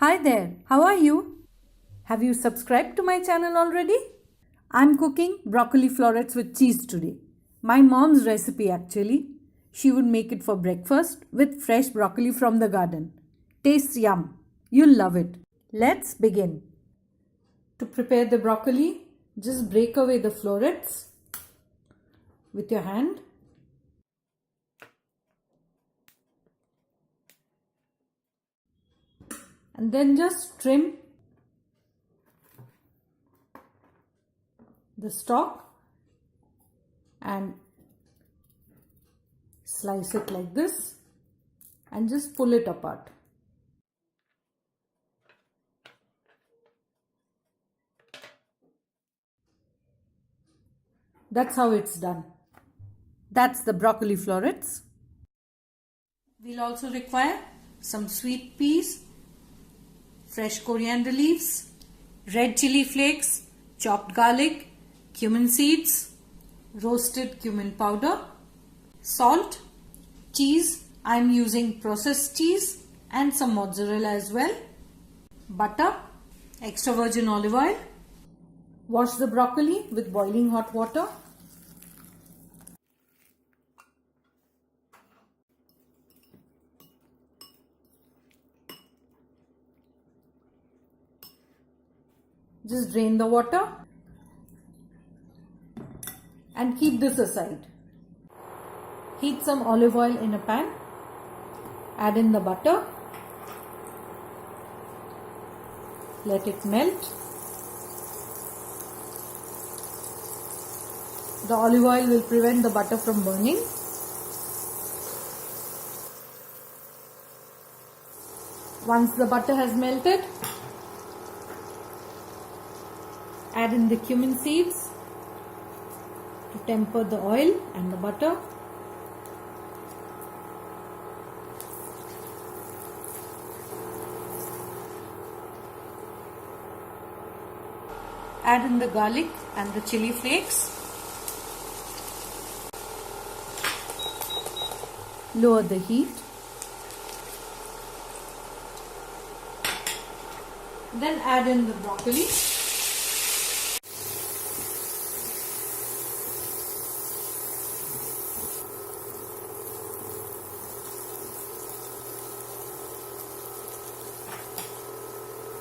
Hi there, how are you? Have you subscribed to my channel already? I'm cooking broccoli florets with cheese today. My mom's recipe actually. She would make it for breakfast with fresh broccoli from the garden. Tastes yum. You'll love it. Let's begin. To prepare the broccoli, just break away the florets with your hand. And then just trim the stalk and slice it like this and just pull it apart. That's how it's done. That's the broccoli florets. We'll also require some sweet peas, fresh coriander leaves, red chili flakes, chopped garlic, cumin seeds, roasted cumin powder, salt, cheese. I'm using processed cheese and some mozzarella as well, butter, extra virgin olive oil. Wash the broccoli with boiling hot water. Just drain the water and keep this aside. Heat some olive oil in a pan. Add in the butter. Let it melt. The olive oil will prevent the butter from burning. Once the butter has melted, add in the cumin seeds to temper the oil and the butter. Add in the garlic and the chili flakes. Lower the heat. Then add in the broccoli.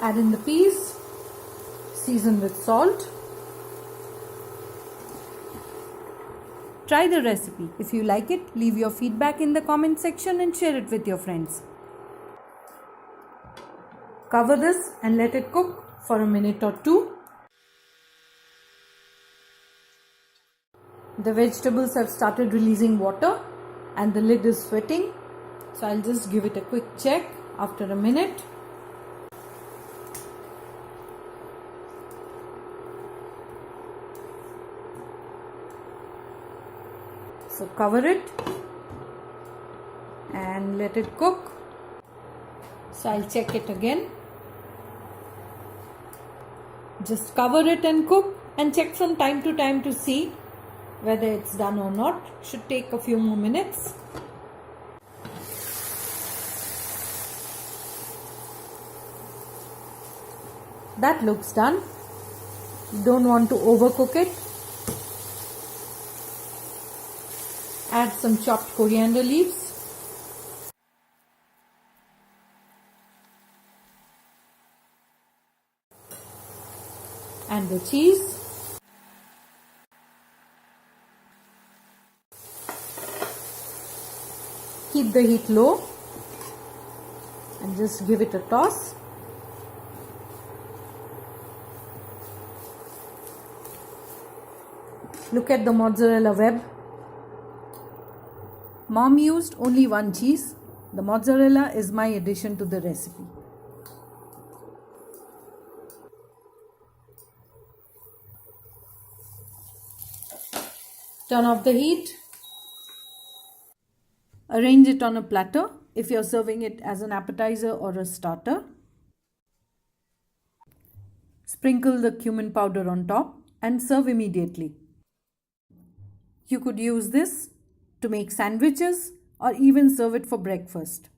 Add in the peas, season with salt. Try the recipe. If you like it, leave your feedback in the comment section and share it with your friends. Cover this and let it cook for a minute or two. The vegetables have started releasing water and the lid is sweating. So I'll just give it a quick check after a minute. So cover it and let it cook. So I'll check it again. Just cover it and cook and check from time to time to see whether it's done or not. Should take a few more minutes. That looks done. You don't want to overcook it. Add some chopped coriander leaves. And the cheese. Keep the heat low and just give it a toss. Look at the mozzarella web. Mom used only one cheese. The mozzarella is my addition to the recipe. Turn off the heat. Arrange it on a platter if you're serving it as an appetizer or a starter. Sprinkle the cumin powder on top and serve immediately. You could use this to make sandwiches or even serve it for breakfast.